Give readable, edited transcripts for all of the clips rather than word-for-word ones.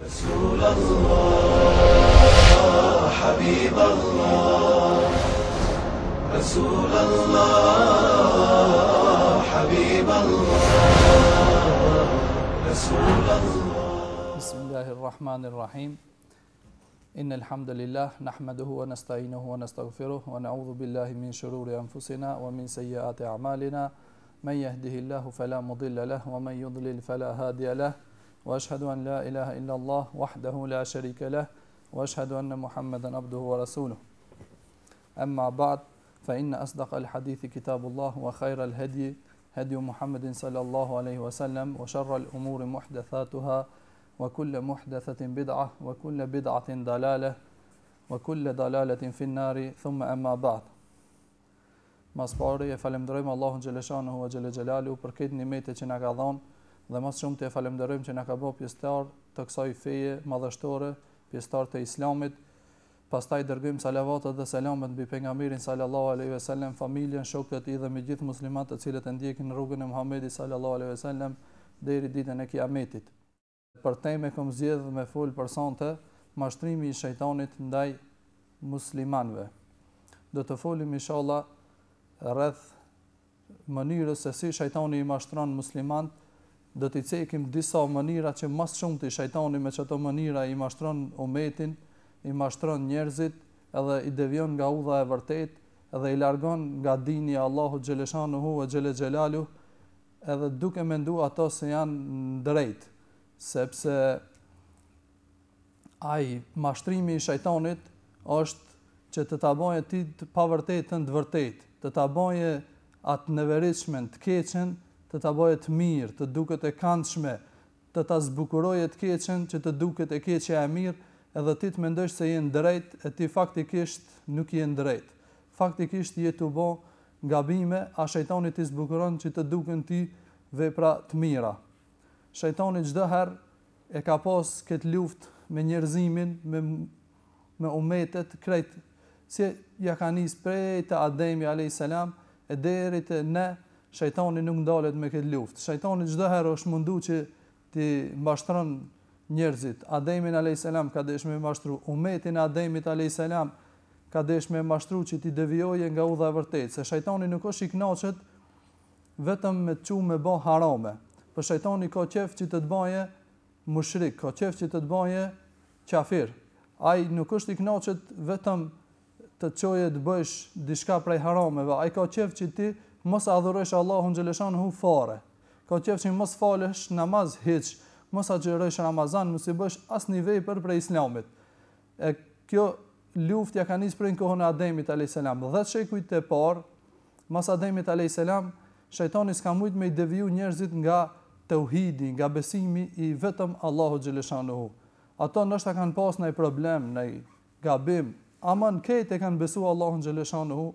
رسول الله حبيب الله رسول الله حبيب الله رسول الله بسم الله الرحمن الرحيم إن الحمد لله نحمده ونستعينه ونستغفره ونعوذ بالله من شرور أنفسنا ومن سيئات أعمالنا من يهده الله فلا مضل له ومن يضلل فلا هادي له وأشهد أن لا إله إلا الله وحده لا شريك له وأشهد أن محمدا عبده ورسوله أما بعد فإن أصدق الحديث كتاب الله وخير الهدي هدي محمد صلى الله عليه وسلم وشر الأمور محدثاتها وكل محدثة بدعة وكل بدعة ضلالة وكل ضلالة في النار ثم أما بعد. Mas pari e falemderojmë Allahun xhaleshanuhu ve xhele xhelalu për këtë nimete që na ka dhënë dhe më shumë të falemderojmë që na ka bërë pjesëtar të kësaj feje madhështore, pjesëtar të Islamit. Pastaj dërgojmë salavatet dhe selamet mbi pejgamberin sallallahu alaihi wasallam, familjen, shokët e tij dhe me gjithë muslimanët të cilët e ndjekin rrugën e Muhamedit sallallahu alaihi wasallam deri ditën e Kiametit. Për temë kam zgjedhur me fol për sonte mashtrimi i shejtanit ndaj muslimanëve. Do të folim inshallah rreth mënyrës se si shejtani i mashtron muslimanët. Do t'i cekim disa mënyra që më shumë të shejtani me çato mënyra i mashtron umetin, i mashtron njerëzit, edhe i devion nga udha e vërtet, edhe i largon nga dini i Allahut xhaleshanuhu ve xhele xhelalu, edhe duke menduar ato se janë drejt, sepse ai mashtrimi i shejtanit është që të ta bëjë ti të pavërtetën të vërtet, të ta bëjë atë neveritshme të keqen, të ta bëjë të mirë, të duket e këndshme, të ta zbukurojë të keqen që të duket e keqja e mirë, edhe ti të mendosh se je drejt e ti faktikisht nuk je drejt. Faktikisht je të bë gabime, a shejtani ti zbukuron që të duken ti vepra të mira. Shejtani çdo herë e ka pas këtë luftë me njerëzimin, me umetet krejt, si ja ka nis prej të Ademi alayhis salam e deri te ne. Shejtani nuk ndalet me këtë luftë. Shejtani çdo herë është mundu që ti mbashtron njerëzit. Ademin alayhis salam ka dëshmë me mashtru, umetin e Ademit alayhis salam ka dëshmë me mashtru që ti devijoje nga udha e vërtetë. Se shejtani nuk është i kënaqet vetëm me të çu me bë harame. Por shejtani ka qef që të bëje mushrik, ka qef që të bëje kafir. Ai nuk është i kënaqet vetëm të çoje të bësh diçka prej harameve. Ai ka qef që ti mos adhurosh Allahun xhaleshanuhu fare. Ka qef që mos falësh namaz hiç, mos agjërosh Ramazan, mos i bësh asnjë vepër për Islamit. E kjo luftë ja ka nis prej kohën e Ademit alayhis salam. 10 shekujt e parë, mas Ademit alayhis salam, shejtani s'ka mujt me i deviju njerëzit nga tauhidi, nga besimi i vetëm Allahut xhaleshanuhu. Ato ndoshta kanë pas ndaj problem, ndaj gabim, ama në këtë e kanë besuar Allahun xhaleshanuhu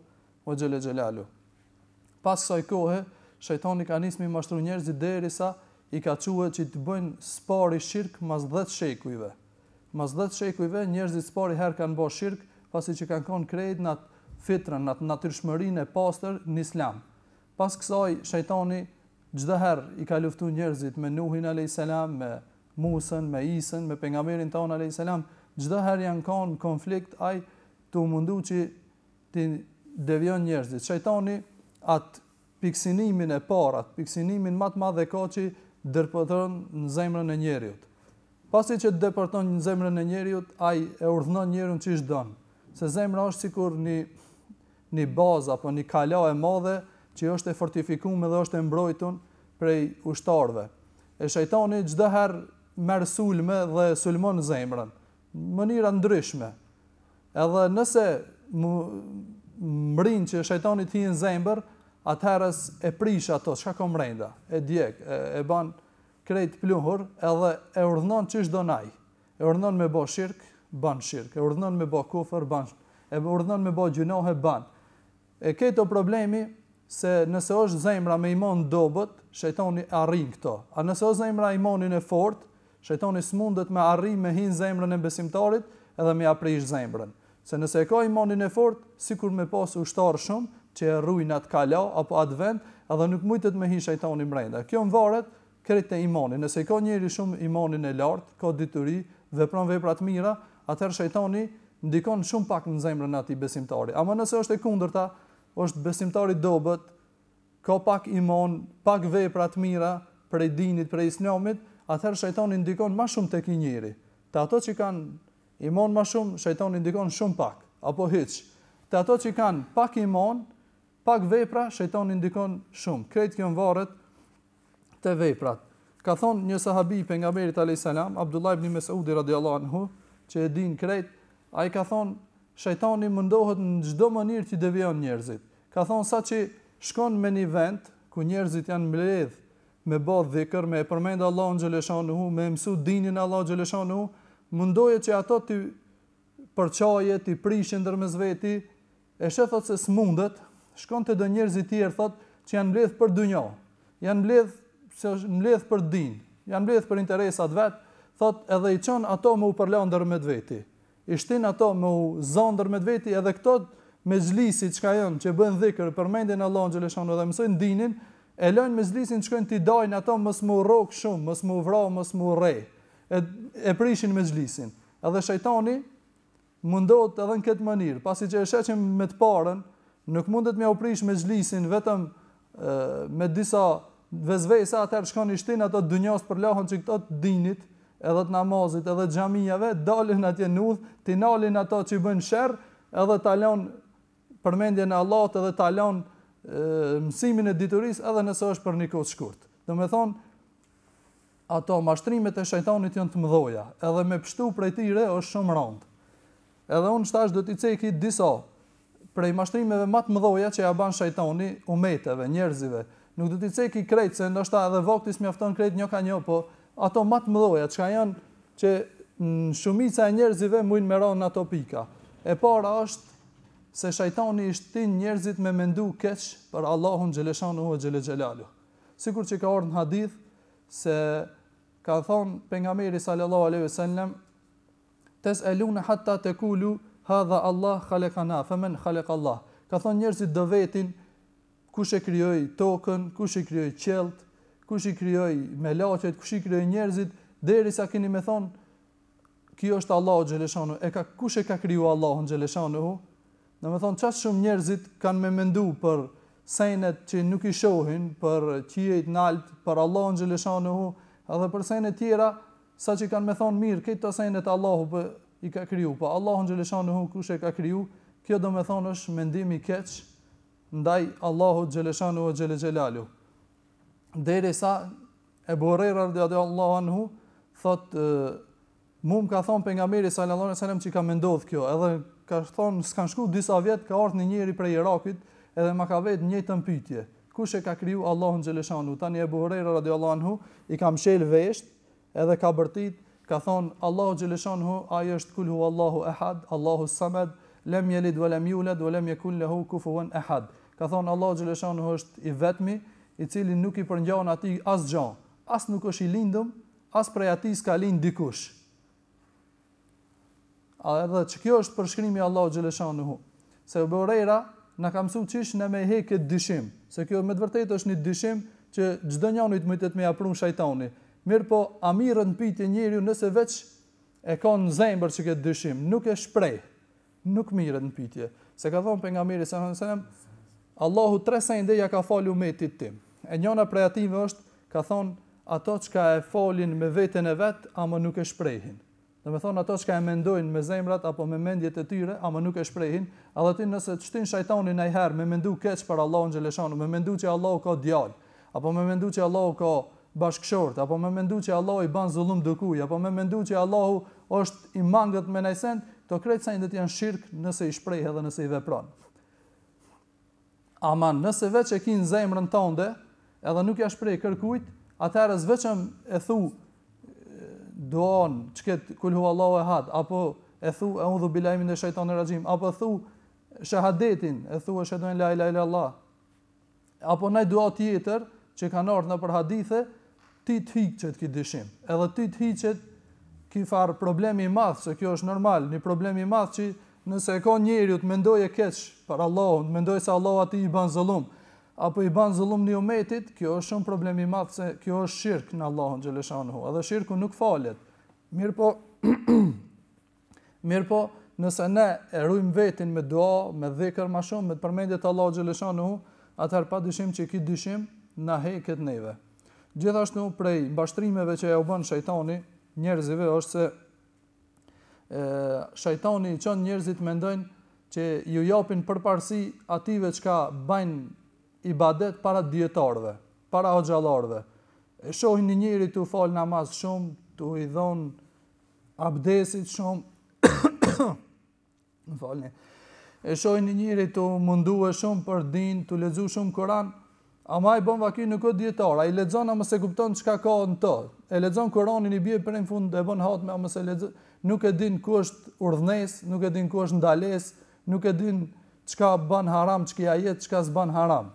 o xhele xhelalu. Pas kësaj kohe, shejtani ka nisur me mashtru njerëzit derisa i ka thue që të bëjnë spari shirk mas 10 shekujve. Mas 10 shekujve njerëzit spari herë kanë bërë shirk, pasi që kanë qenë krejt në atë fitrën, në atë natyrshmërinë e pastër në Islam. Pas kësaj shejtani çdo herë i ka luftuar njerëzit me Nuhin alayhis salam, me Musën, me Isën, me pejgamberin ton alayhis salam, çdo herë janë kanë konflikt, ai të mundu që të devion njerëzit. Shejtani atë piksinimin e parë, atë piksinimin më të madh e ka që dërpërton në zemrën e njeriut. Pasi që dërpërton në zemrën e njeriut, ai e urdhënon njeriun ç'ish don. Se zemra është sikur një bazë apo një kala e madhe që është e fortifikuar dhe është e mbrojtur prej ushtarëve. E shejtani çdo herë merr sulme dhe sulmon zemrën në mënyra ndryshme. Edhe nëse mrin që shejtani të hinë zemër, atëherës e prish ato, çka ka brenda, e djeg, e ban krejt pluhur, edhe e urdhënon ç'ish don ai. E urdhënon me bë shirk, ban shirk. E urdhënon me bë kufër, ban. E urdhënon me bë gjunohe, ban. E këto problemi se nëse është zemra me iman dobët, shejtani arrin këto. A nëse është zemra imanin e fortë, shejtani s'mundet me arrin me hin zemrën e besimtarit edhe me aprish zemrën. Se nëse e ka imanin e fortë, sikur me pas ushtar shumë që e rrujnë atë kala apo atë vend, edhe nuk mujtet me hi shejtani brenda. Kjo varet krejt e imanin. Nëse ka njeri shumë imanin e lartë, ka dituri vepron vepra të mira, atëherë shejtani ndikon shumë pak në zemrën e atij besimtari. Ama nëse është e kundërta, është besimtari dobët, ka pak iman, pak vepra të mira prej dinit, prej islamit, atëherë shejtani ndikon më shumë tek i njeri. Te ato që kanë iman më shumë, shejtani ndikon shumë pak, apo hiç. Te ato që kanë pak iman, pak vepra, shejtani ndikon shumë. Krejt kjo varet te veprat. Ka thonë një sahabi pejgamberit alayhis salam, Abdullah ibn Mas'udi radhiyallahu anhu, që e din krejt, ai ka thonë shejtani mundohet në çdo mënyrë që devijon njerëzit. Ka thonë saçi shkon me një vend ku njerëzit janë mbledh me bë dhikr, me përmend Allahun xhaleshanuhu, me mësu dinin Allah xhaleshanuhu, mundohet që ato të përçaje, të prishin ndërmes veti, e sheh thot se s'mundet, shkon te do njerëz të tjerë thot që janë mbledh për dunjë, janë mbledh se është mbledh për din, janë mbledh për interesat vet, thot edhe i çon ato me u përla ndërmjet veti. I shtin ato me u zë ndërmjet veti, edhe këto mezhlisit çka janë që bëjnë dhikr, përmendin Allahun xhaleshanuhu dhe mësojnë dinin, e lënë mezhlisin të shkojnë t'i dajnë ato mos më rrok shumë, mos më vrau, mos më rrej. E prishin mezhlisin. Edhe shejtani mundohet edhe në këtë mënyrë, pasi që e sheqim me të parën, nuk mundet me u prish mezhlisin vetëm me disa vezvese, atëherë shkon i shtin ato dunjas për lahën që këto të dinit, edhe të namazit, edhe të xhamijave, dalin atje në udhë, t'i nalin ato që i bëjnë sherr, edhe ta lën përmendjen e Allahut, edhe ta lën mësimin e diturisë, edhe nëse është për një kohë të shkurt. Domethënë, ato mashtrimet e shejtanit janë të mëdha, edhe me pështu prej tyre është shumë rënd. Edhe unë shtash do t'i ceki disa prej mashtrimeve më të mëdha që ja bën shejtani umeteve, njerëzive. Nuk do t'i ceki krejt, se ndoshta edhe vakti s'mjafton krejt një ka një, po ato më të mëdha çka janë që në shumica e njerëzive mujnë me rënë ato pika. E para është se shejtani i shtin njerëzit me mendu keq për Allahun xhaleshanuhu xhele xhelalu. Sikur që ka ardhur në hadith se ka thonë pejgamberi sallallahu alaihi wasallam, "Tas'aluna hatta taqulu hadha Allah khalaqana, faman khalaqa Allah." Ka thonë njerëzit do vetin kush e krijoi tokën, kush e krijoi qiellt, kush i krijoi melaçet, kush i krijoi njerëzit, derisa keni më thonë kjo është Allahu xhaleshanuhu, kush e ka krijuar Allahun xhaleshanuhu? Domethënë çast shumë njerëzit kanë me mendu për senet që nuk i shohin, për qiejt nalt, për Allahun xhaleshanuhu, edhe për senet tjera, saqë kanë me thonë mirë, këto senet Allahu i ka kriju, po Allahun xhaleshanuhu kush e ka kriju? Kjo domethënë është mendim i keq ndaj Allahut xhaleshanuhu xhele xhelalu. Derisa Ebu Hurajra radhiyallahu anhu thot mu më ka thonë pejgamberi sallallahu alaihi wasallam që ka mendodh kjo, edhe ka thonë s'kan shku disa vjet, ka ardhur një njeri prej Irakit edhe ma ka vetë njëjtën pyetje. Kush e ka kriju Allahun xhaleshanuhu? Tani Ebu Hurajra radhiyallahu anhu i ka mshel vesht edhe ka bërtit, ka thonë Allahu xhaleshanuhu ai është kul huwallahu ahad, Allahu samad, lam yalid wa lam yulad wa lam yakul lahu kufuwan ahad. Ka thonë Allahu xhaleshanuhu është i vetmi, i cili nuk i përngjan atij asgjë, as nuk është i lindëm, as prej atij s'ka lind dikush. Edhe që kjo është përshkrimi i Allahu xhaleshanuhu. Se Ebu Hurajra na ka mësuar çish në me hekë dyshim, se kjo me të vërtetë është një dyshim që çdo njeri të mujtet me ia prum shejtani. Mirë po, a mirë në pyetje njeriu nëse veç e ka në zemër që këtë dyshim, nuk e shpreh, nuk mirë në pyetje. Se ka thonë pejgamberi sallallahu alajhi wasallam, Allahu 3 sende ja ka falur umetit tim. E njëna prej ative është, ka thonë, ato çka e folin me veten e vet, ama nuk e shprehin. Domethënë ato çka e mendojnë me zemrat apo me mendjet e tyre, ama nuk e shprehin, edhe ti nëse të shtin shejtanin ndajherë me mendu keq për Allahun xhaleshanuhu, me mendu që Allahu ka djalë, apo me mendu që Allahu ka bashkëshort, apo me mendu që Allahu i ban zullum dikuj, apo me mendu që Allahu është i mangët me najsen, to krejt sendet janë shirk nëse i shpreh edhe nëse i vepron. Ama nëse veç e ki në zemrën tënde, edhe nuk ja shpreh kërkujt, atëherë veçëm e thu duan çket kul huwallahu ahad, apo e thu a'udhu billahi minash shaitanir rajim, apo e thu shahadetin, e thu ashhadu an la ilaha illallah, apo ndaj dua tjetër që kanë ardhur nëpër hadithe, ti të hiqet ki dyshim, edhe ti të hiqet ki far problemi i madh, se kjo është normal, një problem i madh që nëse e ka njeriu të mendojë keq për Allahun, mendojë se Allahu atij i bën zullum, apo i bën zullum në umetit, kjo është shumë problem i madh, se kjo është shirk në Allahun xhaleshanuhu. Edhe shirku nuk falet. Mirë po, Mirë po, nëse ne e rujmë vetin me dua, me dhikr më shumë, me përmendje të Allahut xhaleshanuhu, atëherë padyshim që ky dyshim na heket neve. Gjithashtu prej mbashtrimeve që ja u bën shejtani njerëzve është se shejtani çon njerëzit mendojnë që ju japin përparësi ative çka bajnë ibadet para dietarëve, para hoxhallarëve. E shohin një njeri të fal namaz shumë, të i dhon abdesit shumë. Më falni. E shohin një njeri të mundue shumë për din, të lexu shumë Kur'an, ama i bën vaki nuk është dietar, ai lexon ama se kupton çka ka në to. E lexon Kur'anin i bie për në fund e bën hatme ama se lexon, nuk e din ku është urdhnes, nuk e din ku është ndales, nuk e din çka bën haram, çka jet, çka s'bën haram.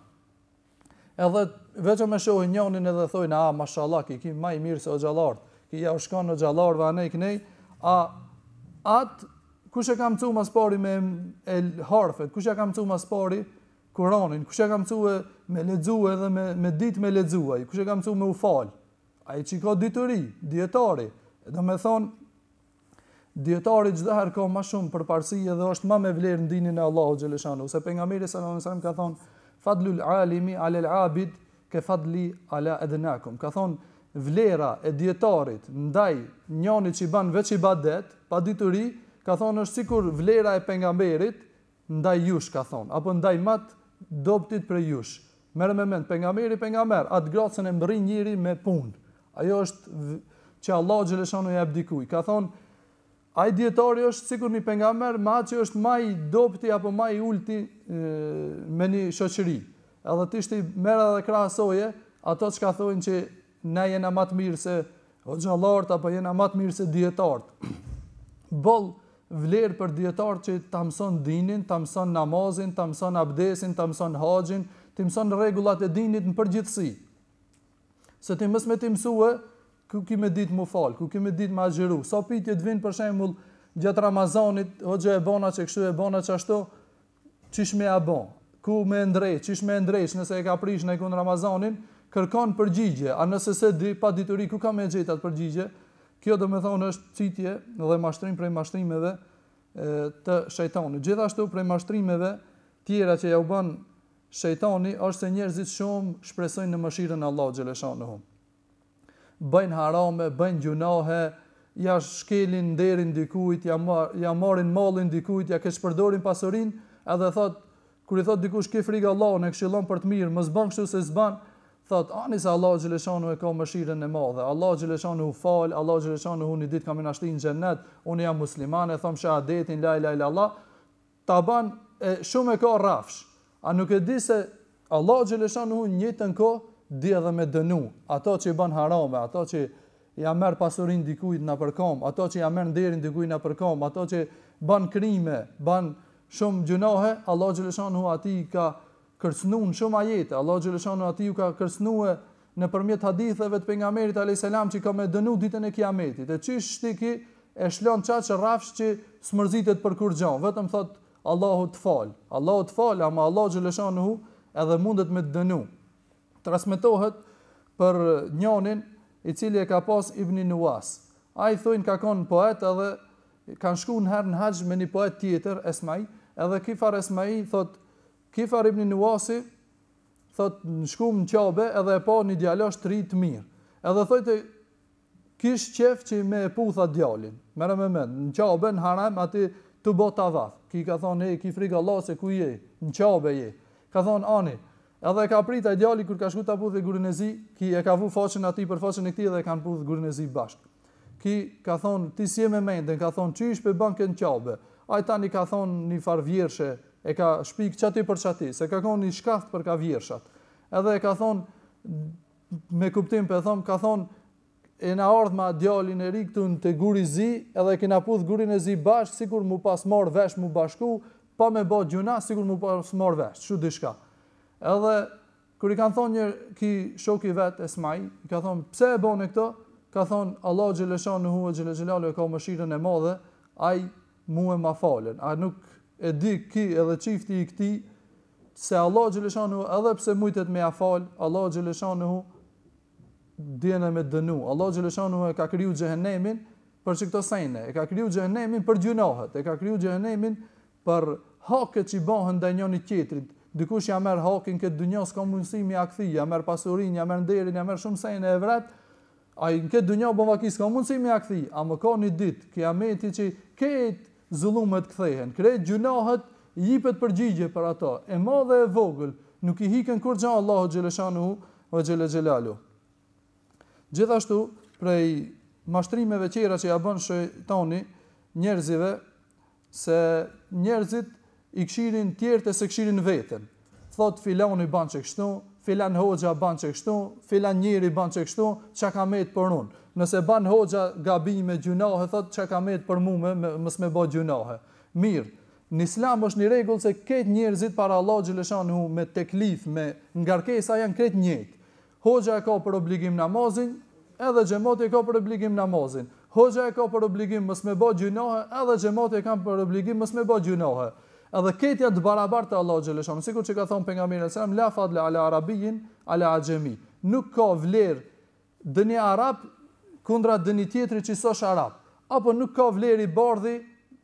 Edhe vetëm e shohin njënin edhe thojnë, mashallah, ki më i mirë se hoxhallart, ki ja u shkon hoxhallarëve anej kënej, kush e ka mësuar mas pari me el harfet, kush e ka mësuar mas pari Kur'anin, kush e ka mësuar me lexue edhe me ditë me lexuaj, kush e ka mësuar me u fal. Ai që ka dituri, dietari. Do me thonë, dietari çdo herë ka më shumë përparësi edhe është më me vlerë në dinin e Allahut xhaleshanu, se pejgamberi sallallahu alajhi wasallam ka thonë, fadlul alimi ala al-abid ka fadli ala adnakum. Ka thonë vlera e dietarit ndaj njënit që bën veç ibadet, pa dituri, ka thonë është sikur vlera e pejgamberit ndaj jush, ka thonë, apo ndaj mat dobtit për jush. Merë me mend, pejgamberi, atë gradën e mbërrin njëri me punë. Ajo është që Allah xhaleshanu ja abdikuj. Ka thonë, ai dietari është sikur një pejgamber, me atë që është më i dobti apo më i ulti me një shoqëri. Edhe ti shti merr edhe krahasoje ato që thonë që na jena më të mirë se hoxhallart apo jena më të mirë se dietart. Boll vlerë për dietar që ta mëson dinin, ta mëson namazin, ta mëson abdesin, ta mëson haxhin, ti mëson rregullat e dinit në përgjithësi. Se ti mos me ti mësue ku ki me ditë më fal, ku ki me ditë më agjëru. Sa pitje të vinë për shembull gjatë Ramazanit, hoxha e bona që kështu e bona çashtu, çish me a bon, ku me ndrej, çish me ndrejsh nëse e ka prish në ikun Ramazanin, kërkon përgjigje, a nëse se di pa dituri ku ka me gjetat përgjigje. Kjo do me thonë është citje dhe mashtrim prej mashtrimeve të shejtanit. Gjithashtu prej mashtrimeve tjera që ja u bën shejtani është se njerëzit shumë shpresojnë në mëshirën e Allahut xhaleshanuhu. Bëjnë harame, bëjnë gjunahe, ja shkelin nderin dikujt, ja marrin mallin dikujt, ja keqpërdorin pasurinë, edhe thot kur i thot dikush ke frikë Allahun e këshillon për të mirë, mos bën kështu se s'ban. Thot, ani se Allahu xhaleshanu e ka mëshirën e madhe. Allahu xhaleshanu fal, Allahu xhaleshanu një ditë kam nashtin në xhennet, unë jam musliman, e them shahadetin la ilaha illallah. Ta ban shumë e ka rrafsh. A nuk e di se Allahu xhaleshanu njëtën kohë di edhe me dënu. Ato që i bën harame, ato që ja merr pasurinë dikujt na përkom, ato që ja merr nderin dikujt na përkom, ato që bën krime, bën shumë gjunahe, Allahu xhaleshanu atij ka kërcënuar shumë ajete. Allahu xhaleshanu atij u ka kërcënuar nëpërmjet haditheve të pejgamberit alayhis salam që ka me dënu ditën e Kiametit. E çish shtiki e shlon çaçë rrafsh që smërzitet për kur gjë. Vetëm thot Allahu të fal. Allahu të fal, ama Allahu xhaleshanu edhe mundet me të dënu. Transmetohet për njënin i cili e ka pas Ibn Nuwas. Ai thonë ka qenë poet edhe kanë shkuar një herë në haxh me një poet tjetër, Esmai, edhe Kifar Esmai thot Kifar ibn Nuwasi thot në shkum në Qabe edhe e pa një djalosh të ri të mirë. Edhe thotë kish qef që me e putha djalin. Merë me mend, në Qabe në haram aty të bo tavaf. Ki ka thonë ki frikë Allah se ku je, në Qabe je. Ka thonë ani. Edhe ka prit ai djali kur ka shku ta puthë gurin e zi, ki e ka vu faqen aty për faqen e këtij dhe e kanë puthë gurin e zi bashk. Ki ka thonë ti si je me mendën, ka thonë çish pe bankën në Qabe. Ai tani ka thonë një far vjershe e ka shpik çati për çati, se ka qenë një shkaft për ka vjershat. Edhe e ka thonë me kuptim pe thon, ka thonë e na ardh ma djalin e ri këtu në te guri zi, edhe kena puth gurin e zi bashk, sikur mu pas marr vesh mu bashku, pa me bë gjuna, sikur mu pas marr vesh, çu diçka. Edhe kur i kanë thonë një ki shoku i vet Esmai, i ka thonë pse e bën këto? Ka thonë Allahu xhaleshanuhu xhelalu e ka mëshirën e madhe, ai mua ma falen. A nuk e di ki edhe çifti i këtij se Allahu xhaleshanuhu edhe pse mujtet me afal, Allahu xhaleshanuhu dinë me dënu. Allahu xhaleshanuhu e ka kriju xhehenemin për që këto sejne, e ka kriju xhenemin për gjunohet, e ka kriju xhenemin për haket që i bëhen ndaj njëri tjetrit. Dikush ja merr hakin këtë dunjë, s'ka mundësi mi ja kthej, ja merr pasurinë, ja merr nderin, ja merr shumë sejne e vret, ai në këtë dunjë bën vaki, s'ka mundësi mi ja kthej, a më ka një ditë kiameti që këtë zullumet kthehen, krejt gjunohet, jipet përgjigje për ato, e madhe e vogël, nuk i hiken kur gjë Allahu xhaleshanu ve xhelalu. Gjithashtu, prej mashtrimeve tjera që ja bën shejtani njerëzive, se njerëzit i këshirin tjerët e se këshirin veten. Thot filani ban që kështu, filan hoxha ban që kështu, filan njeri ban që kështu, çka ka met për unë. Nëse ban hoxha gabime gjunahe, thot çka ka met për mua, mos më bë gjunahe. Mirë, në Islam është një rregull se këtë njerëzit para Allahu xhaleshanu me teklif, me ngarkesa janë këtë njëjtë. Hoxha e ka për obligim namazin, edhe xhamati e ka për obligim namazin. Hoxha e ka për obligim mos më bë gjunahe, edhe xhamati e ka për obligim mos më bë gjunahe. Edhe këtë janë të barabartë te Allahu xhaleshanu, sikur që ka thënë pejgamberi sallallahu alajhi wasallam, la fadla ala arabiyyin ala ajami. Nuk ka vlerë dëni arab kundra dëni tjetri që s'osh arab, apo nuk ka vlerë i bardhi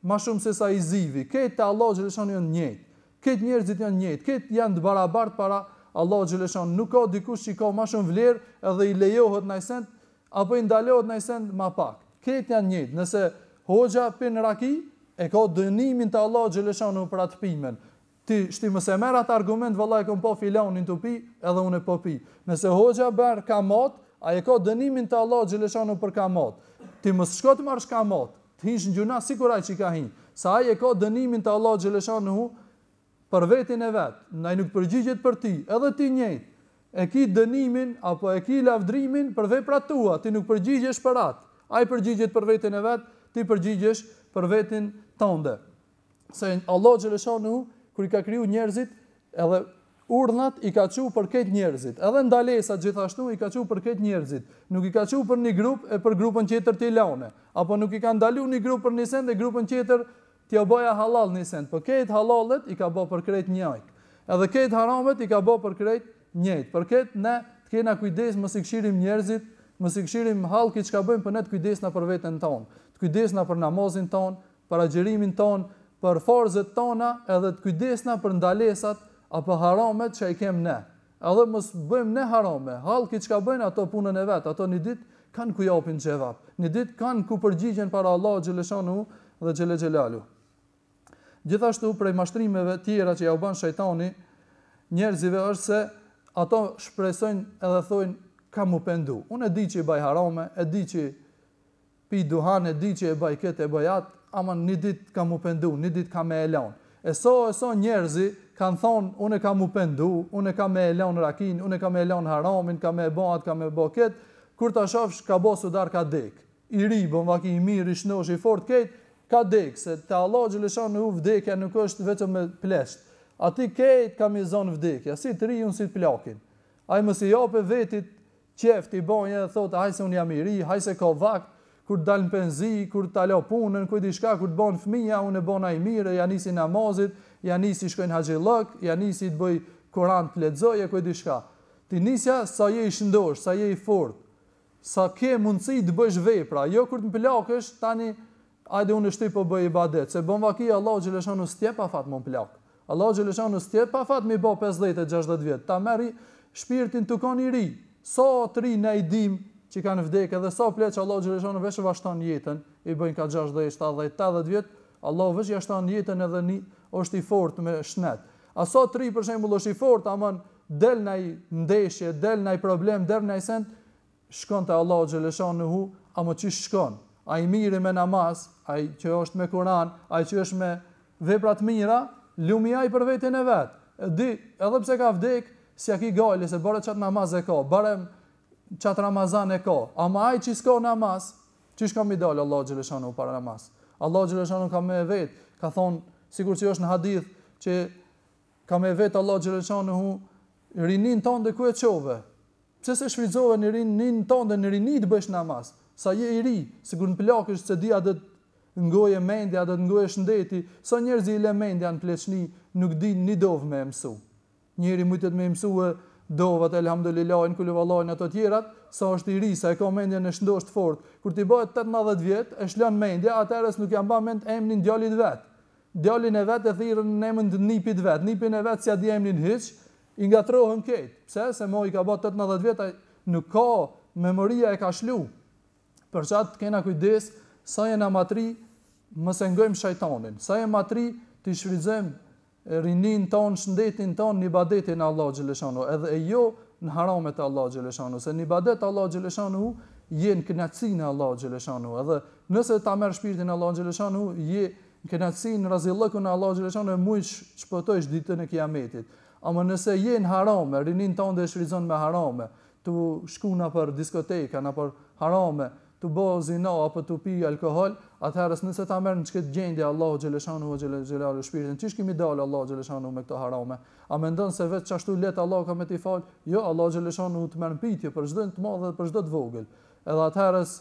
ma shumë se sa i zivi. Këtë te Allahu xhaleshanu janë njëjtë. Këtë njerëzit janë njëjtë, këtë janë të barabartë para Allahu xhaleshanu. Nuk ka dikush që ka ma shumë vlerë edhe i lejohet në send apo i ndalohet në send ma pak. Këtë janë njëjtë. Nëse hoxha pin raki, e ka dënimin të Allahu xhaleshanu për atë pimen. Ti shti mos e merr atë argument, vallahi kam po filanin tu pi, edhe unë po pi. Nëse hoxha bër kamat, ai e ka dënimin të Allahu xhaleshanu për kamat. Ti mos shko të marrësh kamat, të hish në gjuna sikur ai që ka hin. Sa ai e ka dënimin të Allahu xhaleshanu për veten e vet. Ai nuk përgjigjet për ti, edhe ti njëjtë. E ki dënimin apo e ki lavdrimin për veprat tua, ti nuk përgjigjesh për atë. Ai përgjigjet për veten e vet, ti përgjigjesh për veten tënde. Se Allahu xhaleshanu kur i ka kriju njerëzit, edhe urdhnat i ka thënë për këtë njerëzit. Edhe ndalesat gjithashtu i ka thënë për këtë njerëzit. Nuk i ka thënë për një grup e për grupën tjetër të lane, apo nuk i ka ndaluar një grup për një send e grupën tjetër t'ia bëja halal një send. Po këtë halalet i ka bë për krejt njëjt. Edhe këtë haramet i ka bë për krejt njëjt. Për këtë ne të kena kujdes mos i këshirim njerëzit, mos i këshirim hallkit çka bëjmë, për ne të kujdesna për veten tonë. Të kujdesna për namazin ton, për agjërimin ton, për farzet tona, edhe të kujdesna për ndalesat apo haramet që i kem ne. Edhe mos bëjmë ne harame. Hallkit çka bëjnë ato punën e vet, ato një ditë kanë ku japin xhevap. Një ditë kanë ku përgjigjen para Allahu xhaleshanu dhe xhele xhelalu. Gjithashtu prej mashtrimeve tjera që ja u bën shejtani njerëzive është se ato shpresojnë edhe thojnë kam u pendu. Unë e di që i baj harame, e di që pi duhan, e di që e baj këtë, e baj atë, ama një ditë kam u pendu, një ditë kam e elon. E so njerëzi kanë thonë, unë e kam u pendu, unë e kam e elon rakin, unë e kam e elon haramin, kam e bë atë, kam e bë këtë, kur ta shofsh ka bo sudar ka dek. I ri, bon vaki i mirë, i shnosh, i fort këtë, ka dek, se te Allah xhaleshanu vdekja nuk është vetëm me plesht. Ati këtë kam i zonë vdekja, si të ri unë si të plakin. Ai mos i jape vetit qeft i bonje, thotë hajse unë jam i ri, hajse ka vakt, kur të dalë në penzi, kur të alo punën, kur diçka, kur të bën fëmia, unë e bona i mirë, ja nisi namazit, ja nisi shkojnë haxhillok, ja nisi të bëj Kur'an të lexoje, kur diçka. Ti nisja sa je i shëndosh, sa je i fort, sa ke mundësi të bësh vepra, jo kur të plakësh tani hajde unë shtyp po bëj ibadet, se bën vaki Allahu xhaleshanu s'tjep pa fat më plak. Allahu xhaleshanu s'tjep pa fat më bë 50-60 vjet. Ta merri shpirtin tukon i ri. Sa të ri na i dim që kanë vdekë edhe sa pleç Allahu xhaleshanu veç vashton jetën, i bëjnë ka 60, 70, 80 vjet, Allahu veç ja shton jetën edhe ni është i fortë me shnet. A sa të ri për shembull është i fortë, aman del nai ndeshje, del nai problem, del nai send, shkon te Allahu xhaleshanu, ama çish shkon? Ai mirë me namaz, ai që është me Kur'an, ai që është me vepra të mira, lumi ai për veten e vet. Di, edhe pse ka vdek, s'ja ki gale se bare çat namaz e ka, bare çat Ramazan e ka. Ama ai që s'ka namaz, çish ka mi dal Allahu xhaleshanu para namaz. Allahu xhaleshanu ka me vet, ka thon, sikur që është në hadith që ka me vet Allahu xhaleshanu rinin tonë ku e çove. Pse se shfrytëzove në rinin tonë në rini të bësh namaz? Sa je i ri, sigur në plakësh se dia do të ngoje mendja, do të ngoje shëndeti, sa njerëz i lë mendja në pleçni, nuk din ni dov me mësu. Njëri mujtet me mësue dovat, elhamdulillahin, kulhuvallahin ato tjerat, sa është i ri, sa e ka mendjen e shndosht fort. Kur ti bëhet 18 vjet, e shlon mendja, atëherës nuk ja mban mend emrin djalit vet. Djalin e vet e thirrën në emrin të nipit vet. Nipin e vet s'ia di emrin hiç, i ngatrohen këtë. Pse? Se mo i ka bë 18 vjet, nuk ka, memoria e ka shlu. Për çat kena kujdes, sa jena matri, mos e ngojmë shejtanin. Sa jena matri, të shfrytëzojmë rinin ton, shëndetin ton në ibadetin e Allahut xhaleshanu, edhe jo në haramet e Allahut xhaleshanu, se në ibadet e Allahut xhaleshanu je në kënaqësinë e Allahut xhaleshanu, edhe nëse ta merr shpirtin e Allahut xhaleshanu, je në kënaqësinë rrezillëkun e Allahut xhaleshanu e mujt shpëtojsh ditën e Kiametit. Ama nëse je në harame, rinin ton dhe shfrytëzon me harame, tu shkuna për diskoteka, na për harame, tu bë zina apo tu pi alkool, atëherës nëse ta merr në çkëtë gjendje Allahu xhaleshanu ve xhelalu shpirtin, çish kimi dalë Allahu xhaleshanu me këto harame. A mendon se vetë çashtu let Allahu ka me t'i fal? Jo, Allahu xhaleshanu të merr pitje për çdo të madh dhe për çdo të vogël. Edhe atëherës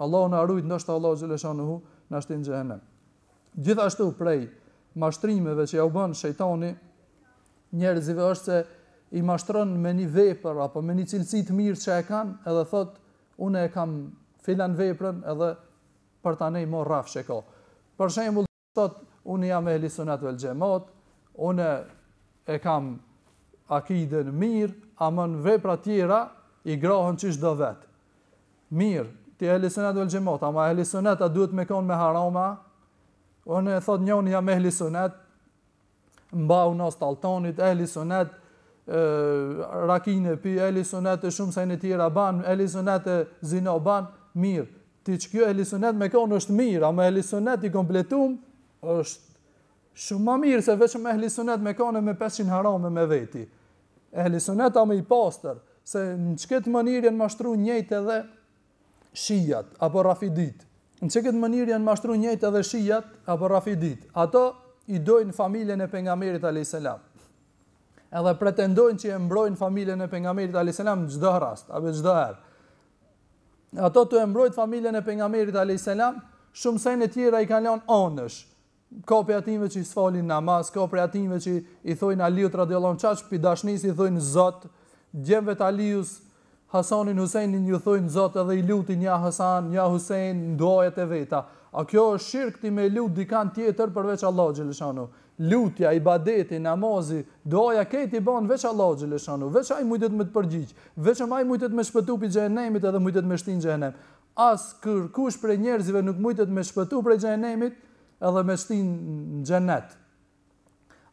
Allahu na rujt, ndoshta Allahu xhaleshanu na shtin në xhenem. Gjithashtu prej mashtrimeve që ja u bën shejtani njerëzve është se i mashtron me një vepër apo me një cilësi të mirë që e kanë, edhe thot unë e kam filan veprën edhe për tani mo rrafsh e ka. Për shembull thot unë jam ehli sunnet vel xhamat, unë e kam akiden mirë, ama në vepra tjera i grohen çish do vet. Mirë, ti ehli sunnet vel xhamat, ama ehli sunnet a duhet me kon me harama? Unë thot njëri jam ehli sunnet, mbau nos talltonit, ehli sunnet, rakine pi, ehli sunnet e shumë sajnë tjera ban, ehli sunnet e zina ban, mirë. Ti që kjo ehli sunnet me konë është mirë, ama ehli sunnet i kompletum është shumë ma mirë se veçëm ehli sunnet me konë me 500 harame me veti. Ehli sunnet ama i pastër, se në çket mënyrë janë mashtru njëjtë edhe shijat apo rafidit. Në çket mënyrë janë mashtru njëjtë edhe shijat apo rafidit. Ato i dojnë familjen e pejgamberit alayhis salam. Edhe pretendojnë që e mbrojnë familjen e pejgamberit alayhis salam në çdo rast, apo çdo herë. Ato të e mbrojnë familjen e pejgamberit alayhis salam, shumë sejnë e tjera i kanë lënë anësh. Ka për atinve që i sfalin namaz, ka për atinve që i thojnë Aliut radhiyallahu anhu çaq, pi dashnisi i thojnë Zot, djemve të Alius, Hasanin, Husejnin ju thojnë Zot edhe i lutin ja Hasan, ja Husein në duajet e veta. A kjo është shirk ti me lut dikan tjetër përveç Allahu xhaleshanu. Lutja, ibadeti, namazi, duaja këti bën veç Allahu xhaleshanu. Veç ai mujtet me të përgjigj, veç ai mujtet me shpëtu pi xhenemit edhe mujtet me shtin xhenem. As kërkush prej njerëzve nuk mujtet me shpëtu prej xhenemit edhe me shtin në xhenet.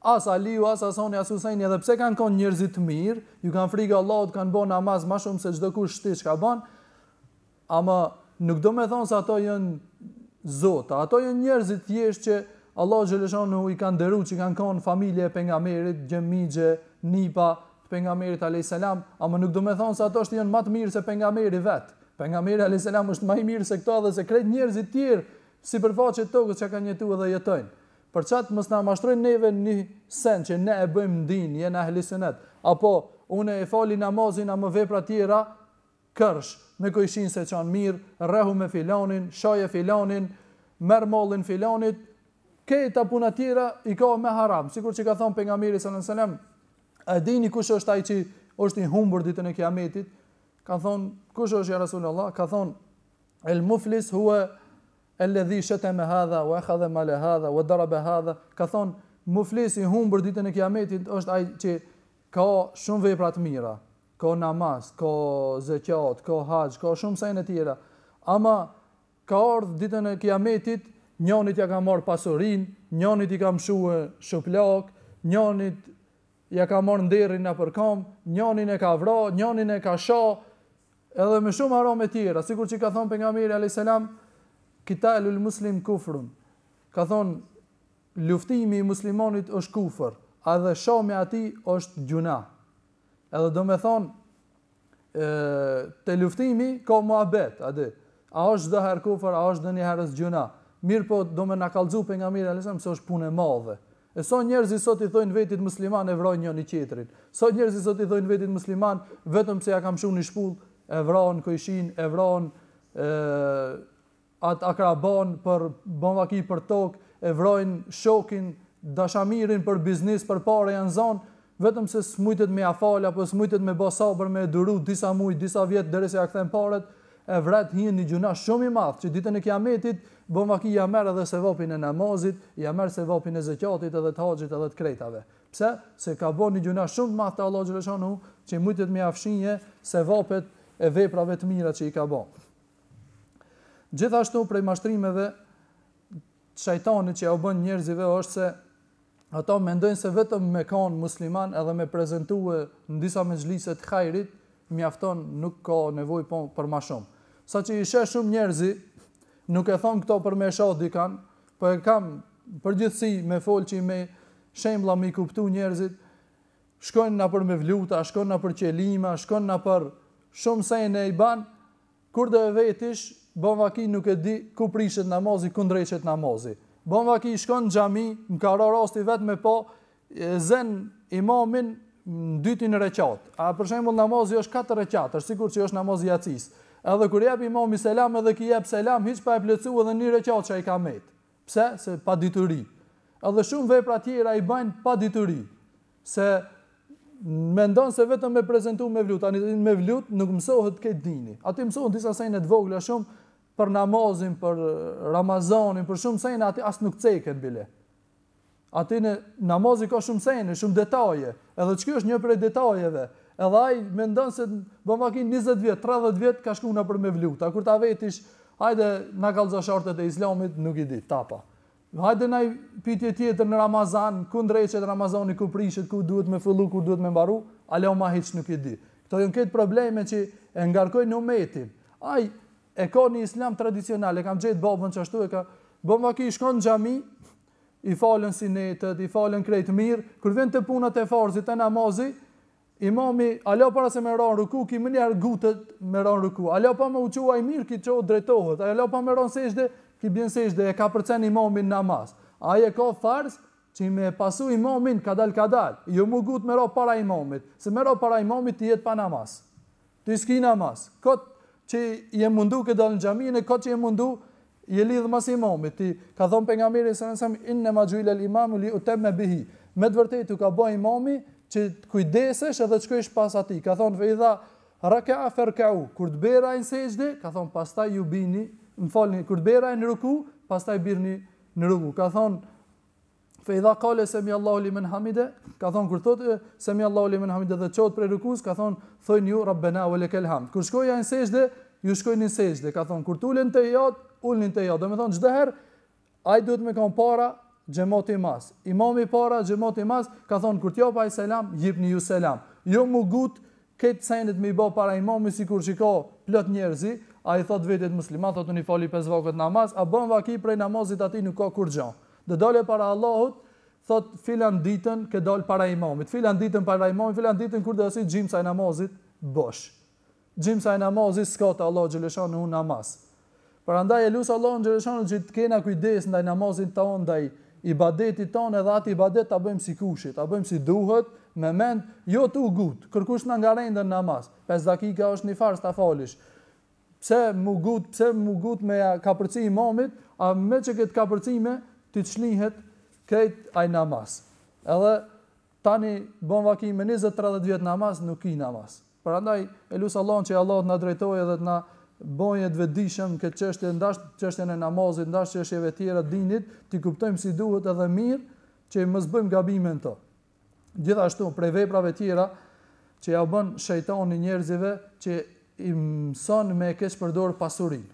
As Aliu, as Hasani, as Huseini, edhe pse kanë qenë njerëz të mirë, ju kanë frikë Allahut, kanë bën namaz më shumë se çdo kush ti çka bën, ama nuk do me thonë se ato janë zota, ato janë njerëz të thjeshtë që Allahu xhaleshanu i kanë nderuar, që kanë qenë familje e pejgamberit, xhamixhe, nipa të pejgamberit alayhis salam, ama nuk do me thonë se ato janë më të mirë se pejgamberi vet. Pejgamberi alayhis salam është më i mirë se këto dhe se krejt njerëzit të tjerë sipërfaqe të tokës që kanë jetuar dhe jetojnë. Për çat mos na mashtrojnë neve një sen që ne e bëjmë din, jena ehli sunnet, apo unë e fali namazin ama vepra tjera kërsh, me kojshin se qanë mirë, rrehu me filanin, shaje filanin, merr mallin filanit, këta puna tjera i ka me haram, sikur që ka thonë pejgamberi sallallahu alajhi wasallam, a dini kush është ai që është i humbur ditën e Kiametit? Ka thonë, kush është ja Rasulullah? Ka thonë, el muflis huwa alladhi shatama hadha wa akhadha mal hadha wa daraba hadha. Ka thonë, muflis i humbur ditën e Kiametit është ai që ka shumë vepra të mira, ka namaz, ka zeqat, ka haxh, ka shumë sejnë tjera. Ama ka ardhur ditën e Kiametit, njënit ja ka marr pasurinë, njënit i ka mshuar shuplak, njënit ja ka marr nderrin nëpër kam, njënin e ka vrarë, njënin e ka shah, edhe me shumë harame tjera, sikur që ka thonë pejgamberi alayhis salam, qitalul muslim kufrun. Ka thonë, luftimi i muslimanit është kufër, edhe shami ati është gjuna. Edhe do me thonë, te luftimi ka muhabet, a është çdo herë kufër, a është ndonjë herë gjuna. Mirë po do me na kallëzu pejgamberi alayhis salam se është punë e madhe. E sa njerëz sot i thojnë vetit musliman e vrojnë njëri tjetrin. Sa njerëz sot i thojnë vetit musliman vetëm se ja kam shuar në shpull, e vrojnë kojshin, e vrojnë atë akraban për bamvaki për tokë, e vrojnë shokin, dashamirin për biznes, për parë janë zonë. vetëm se smujtet me afal apo smujtet me bë sabër me duru disa muaj, disa vjet derisa ja kthen paret, e vret hijen një gjuna shumë i madh, që ditën e Kiametit bën vaki ja merr edhe sevapin e namazit, ja merr sevapin e zakatit edhe të haxhit edhe të kretave. Pse? Se ka bën një gjuna shumë të madh te Allahu xhaleshanu, që mujtet me afshinje sevapet e veprave të mira që i ka bën. Gjithashtu prej mashtrimeve shejtanit që ja u bën njerëzive është se ata mendojnë se vetëm me kanë musliman edhe me prezentue në disa mezhlise të hajrit mjafton, nuk ka nevojë për më shumë. Saqë i sheh shumë njerëzi, nuk e thon këto për me shoh dikan, po e kam përgjithësi me folçi me shemblla me i kuptu njerëzit, shkojnë na për me vluta, shkojnë na për qelima, shkojnë na për shumë sene i ban, kur do e vetish, bën vaki nuk e di ku prishet namazi, ku ndreqet namazi. Bën vaki shkon në xhami, më ka rasti vetë me po zen imamin në dytin reqat. A për shembull namazi është 4 reqat, është sikur që është namazi yacis. Edhe kur jep imami selam edhe ki jep selam, hiç pa e plotsu edhe një reqat që ai ka met. Pse? Se pa dituri. Edhe shumë vepra tjera i bajnë pa dituri. Se mendon se vetëm me prezantu me vlut, tani me vlut nuk mësohet këtë dini. Aty mësohen disa sene të vogla shumë për namazin, për Ramazanin, për shumë sene aty as nuk ceken bile. Aty në namazi ka shumë sene, shumë detaje. Edhe ç'ky është një prej detajeve. Edhe ai mendon se bën vakin 20 vjet, 30 vjet ka shkuar për me vluta. Kur ta vetish, hajde na kallzo shartet e Islamit, nuk i di, tapa. Hajde na pyetje tjetër në Ramazan, ku ndreqet Ramazani, ku prishet, ku duhet me fillu, ku duhet me mbaru, ala ma hiç nuk i di. Këto janë këtë probleme që e ngarkojnë umetin. Ai e ka një islam tradicional, e kam gjetë babën që ashtu e ka, bën vaki shkon në xhami, i falen sinetet, i falen krejt mirë, kur vjen te punat e farzit, te namazi, imami, ala para se me ran ruku, ki më njerë gutet me ran ruku, ala pa me uquaj mirë, ki qohë drejtohet, ala pa me ran sejde, ki bjen sejde, e ka përcen imamin namaz. Aje ka farz, që me pasu imamin kadal, jo mu gut me ra para imamit, se me ra para imamit ti jetë pa namaz, ti s'ki namaz, kot që je mundu këtë dalë në gjamine, kot që je mundu, je lidhë mas imamit, ti ka thonë pejgamberi sallallahu alajhi wasallam inna ma ju'ila al-imamu li utamme bihi. Me të vërtetë ka bë imami që të kujdesesh edhe të shkosh pas atij. Ka thonë fa idha raka'a farka'u, kur të bëra në sejdë, ka thonë pastaj ju bini, më falni, kur të bëra në ruku, pastaj birni në ruku. Ka thonë fa idha qala sami Allahu liman hamide, ka thonë kur thotë sami Allahu liman hamide dhe çohet për rukus, ka thonë thojnë ju rabbana wa lakal hamd. Kur shkoja në sejdë, ju shkojnë në sejdë. Ka thonë kur tulen te jot, ulnin te jot. Do të thonë çdo herë ai duhet me kon para xhamati mas. Imami para xhamati mas, ka thonë kur t'jap ai selam, jepni ju selam. Jo mu gut këtë senet me i bë para imamit sikur që ka plot njerëzi, ai thot vetet musliman, thot unë fali 5 vakët namaz, a bën vaki prej namazit aty nuk ka kur gjë. Do dole para Allahut, thot filan ditën ke dal para imamit, filan ditën para imamit, filan ditën kur do si xhimsa e namazit bosh. Xhimsa e namazit s'ka te Allah xhaleshanu në namaz. Prandaj e lut Allahun xhaleshanu që të kena kujdes ndaj namazit ton, ndaj ibadetit ton, edhe atë ibadet ta bëjmë si kushit, ta bëjmë si duhet, me mend, jo tu gut, kërkush na ngarendën namaz. 5 dakika është një farz ta falish. Pse mu gut me kapërci imamit, a me që këtë kapërcime ti të shlihet krejt aj namaz. Edhe tani bën vaki me 20-30 vjet namaz, nuk ki namaz. Prandaj e lut Allahun që Allah të na drejtojë edhe të na bëjë të vetëdijshëm këtë çështje, ndash çështjen e namazit, ndash çështjeve tjera dinit, ti kuptojmë si duhet edhe mirë që mos bëjmë gabime këto. Gjithashtu prej veprave tjera që ja bën shejtani njerëzive që i mëson me keq përdor pasurinë.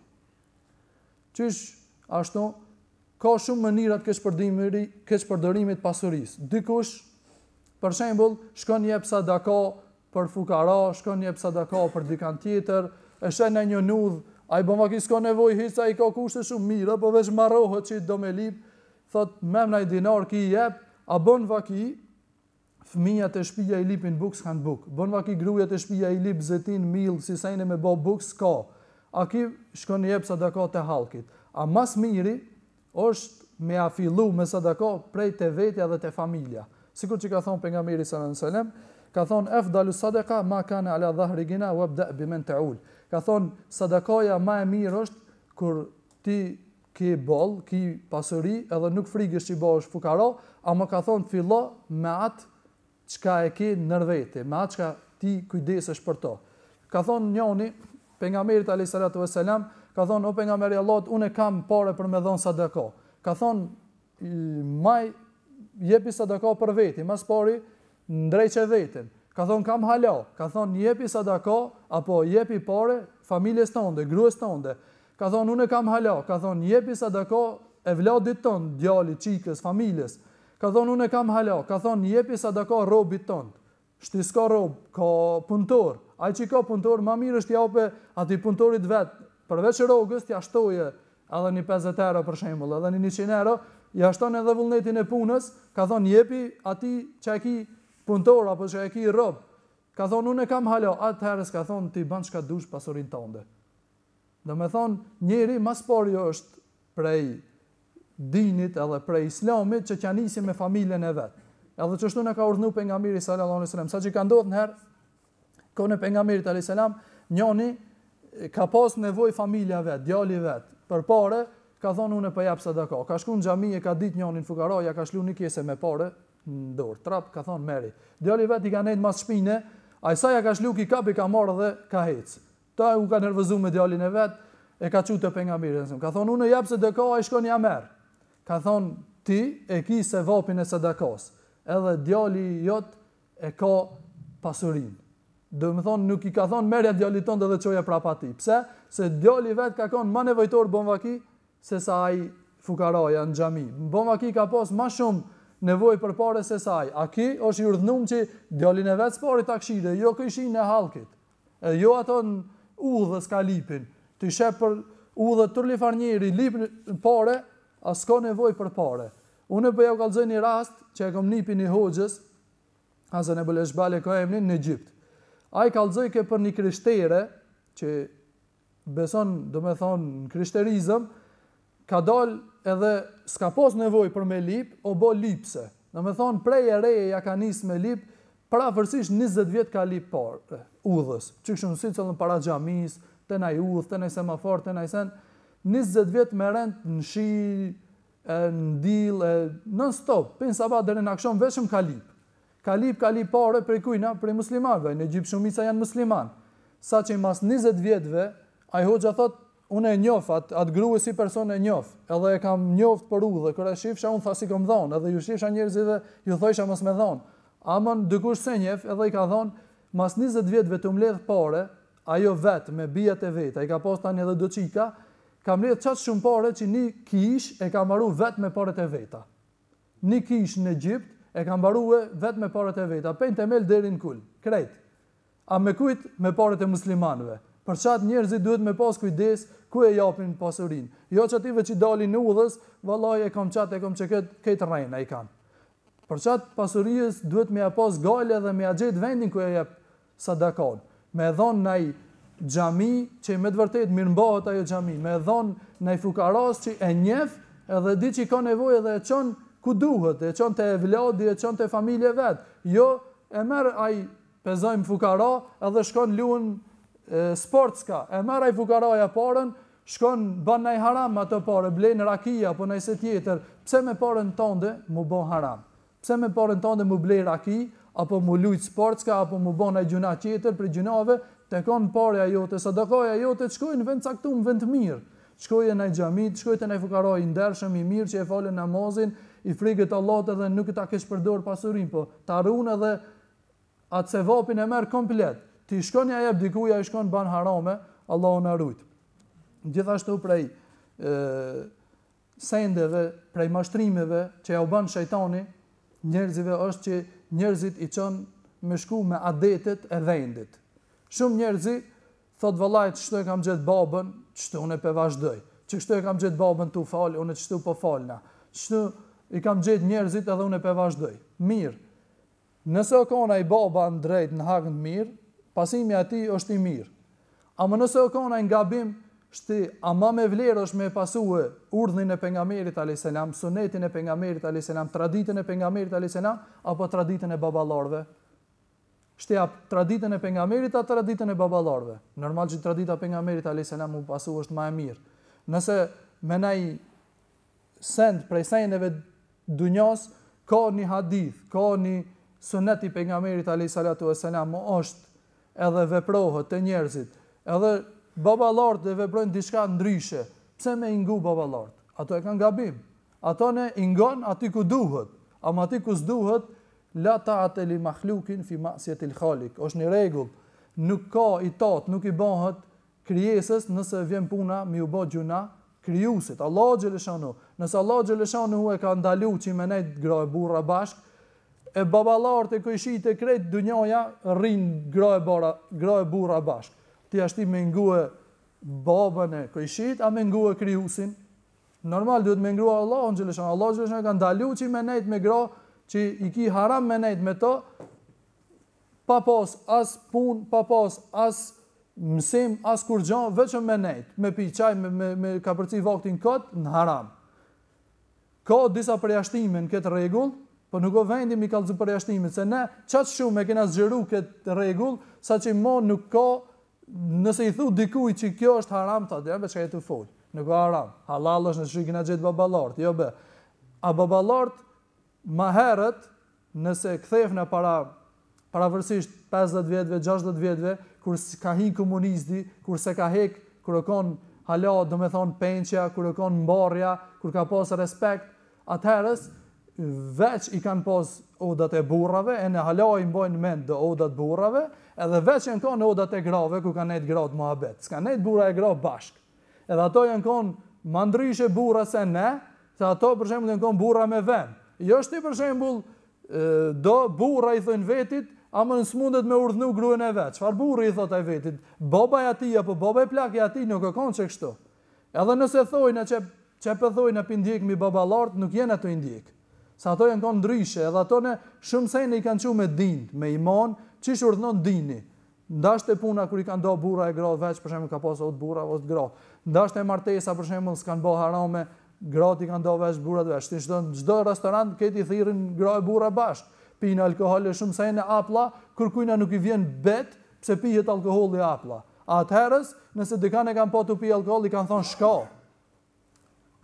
Qysh ashtu ka shumë mënyra të keq përdorimit pasurisë. Dikush për shembull shkon jep sadaka për fukara, shkon jep sadaka për dikant tjetër, e shen në një nudh, ai bën vaki s'ka nevojë hiç, ai ka kushte shumë mirë, apo veç marrohet që do me lip, thot mem nai dinar ki jep, a bën vaki fëmijët e shtëpia i lipin buk s'kan buk. Bën vaki grujat e shtëpia i lip zetin mill si sa me bë buk s'ka. A ki shkon jep sadaka te hallkit. A mas miri është me a fillu me sadaka prej te vetja dhe te familja. Sikur që ka thonë pejgamberi sallallahu alajhi wasallam, ka thonë afdalu sadaqa ma kana ala dhahri gina wabda biman ta'ul. Ka thonë sadakaja më e mirë është kur ti ke boll, ki pasuri edhe nuk frikësh që bëhesh fukara, ama ka thonë fillo me atë çka e ke në vete, me atë çka ti kujdesesh për to. Ka thonë njëri pejgamberit alayhis salatu vesselam, ka thonë o pejgamberi i Allahut, unë kam parë për me dhon sadaka. Ka thonë maj jepi sadaka për veti, mas pari ndrejqe veten. Ka thonë kam hala, ka thonë jepi sadaka apo jepi parë familjes tënde, gruas tënde. Ka thonë unë kam hala, ka thonë jepi sadaka e vladit tënd, djalit, çikës, familjes. Ka thonë unë kam hala, ka thonë jepi sadaka robit tënd. Shti s'ka rob, ka punëtor. Ai që ka punëtor, ma mirë është jape ati punëtorit vetë, përveç rogës, t'ja shtoje edhe një 50 euro për shembull, edhe një 100 euro, ja shton edhe vullnetin e punës, ka thonë jepi ati që e ki punëtor, apo që e ki rob. Ka thonë unë kam hala, atëherës ka thonë ti ban çka dush pasurin tënde. Do me thonë, njeri mas pari është prej dinit edhe prej islamit që t'ja nisi me familjen e vetë. Edhe që shtu në ka urdhnu pejgamberi sallallahu alaihi wasallam, sa që ka ndodhur një herë, kohën e pejgamberit alayhis salam, njëri ka pas nevojë familja vet, djali vet, për parë, ka thonë unë po jap sadaka. Ka shku në xhami e ka ditë njërin fukara, ja ka shlu një kese me parë në dorë, trap, ka thonë merri. Djali vet i ka nejt mas shpine, ai sa ja ka shlu ki kapi ka marrë dhe ka hec. Ta u ka nervozuar me djalin e vet, e ka çutë pejgamberin. Ka thonë unë jap sadaka, ai shkon ja merr. Ka thonë ti e ki se vapin e sadakas. Edhe djali jot e ka pasurinë. Do më thonë nuk i ka thonë merja djalit tënd edhe çoja prapa ti. Pse? Se djali vet ka qenë më nevojtor bon vaki se sa ai fukaraja në xhami. Bon vaki ka pas më shumë nevojë për parë se sa ai. A ki është i urdhnuar që djalin e vet spori ta këshire, jo kishin e hallkit. E jo ato në udhës ka lipin. Ti shep për udhë turlifarnieri lipin parë, as ka nevojë për parë. Unë po ja kallzoj një rast që e kam nipin një hoxhës, Hasan ibn Eshbal ka emrin në Egjipt. Ai kallzoi ke për një krishtere që beson, do me thonë, në krishterizëm, ka dal edhe s'ka pas nevojë për me lip, o bo lipse. Do me thonë, prej e reje ja ka nis me lip, parafërsisht 20 vjet ka lip parë, udhës. Çikshun si cëllën para xhamis, te naj udhë, te naj semafor, te naj sen, 20 vjet me rend në shi, në dil, non stop, pin sabat deri në akşam vetëm ka lip. Ka lip pare prej kujna, prej muslimanëve, në Egjipt shumica janë musliman. Sa që i mas 20 vjetëve, ai hoxha thot, unë e njoh, atë grua si person e njoh, edhe e kam njoft për udhë, kur e shifsha unë thasi kom dhon, edhe ju shifsha njerëzve, ju thojsha mos me dhon. Amon dikush se njeh, edhe i ka thon, mas 20 vjetëve të mbledh pare, ajo vetë me bijat e vet, ai ka pas tani edhe do çika, ka mbledh çast shumë pare që një kish e ka mbaru vetë me paret e veta. Një kish në Egjipt e ka mbarue vetë me paret e veta, pen temel deri në kul, krejt. A me kujt? Me paret e muslimanëve. Për çat njerëzit duhet me pas kujdes ku e japin pasurinë. Jo çative që dalin në udhës, vallahi e kam çat, e kam çeket këtë rrenë ai kanë. Për çat pasurisë duhet me ja pas gale dhe me ja gjet vendin ku e jep sadakon. Me dhon nai xhami që me të vërtet mirëmbahet ajo xhami, me dhon nai fukaras që e njeh edhe di që ka nevojë dhe e çon ku duhet, e çon te vladi, e çon te familje vet. Jo e merr ai pezojm fukara edhe shkon luan sport ska. E merr ai fukaraja parën, shkon bën nai haram ato parë, blen rakia apo nëse tjetër. Pse me parën tënde mu bën haram? Pse me parën tënde mu ble raki apo mu lut sport ska apo mu bën ai gjuna tjetër për gjunave? Tekon parja jote, sadakaja jote, të shkojnë në vend caktuar, në vend të mirë. Shkojë në xhami, shkojë në fukaraj i ndershëm, i mirë që e falën namazin, i frikët Allahut edhe nuk ta kesh përdor pasurinë, po ta ruan edhe atë sevapin e merr komplet. Ti shkon ja jep dikujt, ai shkon ban harame, Allahu na rujt. Gjithashtu prej sendeve, prej mashtrimeve që ja u bën shejtani njerëzve është që njerëzit i çon me shku me adetet e vendit. Shumë njerëzi thot vallaj ç'to e kam gjet babën, ç'to unë pe vazhdoj. Ç'to e kam gjet babën tu fal, unë ç'to po falna. Ç'to i kam gjet njerëzit edhe unë pe vazhdoj. Mirë. Nëse o kona i baba në drejt në hak në mirë, pasimi ati është i mirë. Ama nëse o kona i ngabim, shti ama me vlerë është me pasue urdhin e pejgamberit alayhis salam, sunetin e pejgamberit alayhis salam, traditën e pejgamberit alayhis salam apo traditën e baballarëve. Shtjap traditën e pejgamberit apo traditën e baballarëve. Normal që tradita e pejgamberit alayhis salam u pasu është më e mirë. Nëse menaj send prej sendeve dunjas ka një hadith, ka një sunet i pejgamberit alayhi salatu vesselam është edhe veprohet te njerëzit. Edhe baballarët e veprojnë diçka ndryshe. Pse me ingu baballarët? Ato e kanë gabim. Ato ne ingon aty ku duhet, ama aty ku s'duhet, la ta'ata li makhluqin fi ma'siyatil khaliq. Është një rregull. Nuk ka itat, nuk i bëhet krijesës nëse vjen puna mi u bë gjuna krijuesit. Allahu xhaleshanu. Nëse Allahu xhaleshanu e ka ndaluar që me nejt gra e burra bashk, e baballarët e kojshit e krejt dunjoja rrin gra e burra bashk. Ti ashti me ngue babën e kojshit, a me ngue krijuesin? Normal duhet me ngrua Allahu xhaleshanu. Allahu xhaleshanu ka ndaluar që me nejt me gra që i ki haram me nejt me to, pa pas as pun, pa pas as mësim, as kur gjan, veçëm me nejt, me pi qaj, me ka përci vaktin këtë, në haram. Ka disa përjashtime në këtë regull, po nuk o vendim i kalëzu përjashtimet, se ne qatë shumë e kena zgjeru këtë regull, sa që mo nuk ka, nëse i thu dikuj që kjo është haram, ta dhe që ka jetu full, nuk o haram, halal është nëse që i kena gjithë babalart, jo be. A babalart, ma herët, nëse kthefna paravërsisht 50 vjetëve, 60 vjetëve, kur ka hi komunisti, kur se ka hek, kur e kon hala, do me thonë penqja, kur e kon mbarja, kur ka pas respekt, atëherës, veç i kanë pas odat e burrave, e në hala i mbojnë mend dhe odat burrave, edhe veç janë kon odat e grave, ku ka nejt gratë muhabet. S'ka nejt burra e grave bashk. Edhe ato janë kon ma ndryshe burra se ne, se ato për shembull janë kon burra me ven. Jo është ti për shembull, do burra i thojnë vetit, ama nësë mundet me urdhnu gruën e vet. Çfarë burri i thot ai vetit? Baba e ati, apo baba e plak e ati, nuk e kanë që kështu. Edhe nëse thojnë që pëthojnë api ndjek mi babalart, nuk jenë ato i ndjek. Sa ato janë kanë ndryshe, edhe ato ne shumë sejnë i kanë që me din, me iman, qish urdhnon dini. Ndashtë e puna kër i kanë do burra e gra veç, për shembull ka pas ot burra, ot gra. Ndashtë e martesa, për shembull, s'kanë bë harame, gratë i kanë do veç, burrat veç. Çdo restorant këti thirrin gra e burra bashkë. Pinë alkohol e shumë sa e në apla, kërkujna nuk i vjen bet, pse pijet alkohol e apla. Atëherës, nëse dikane kanë po të pi alkohol, i kanë thonë shka.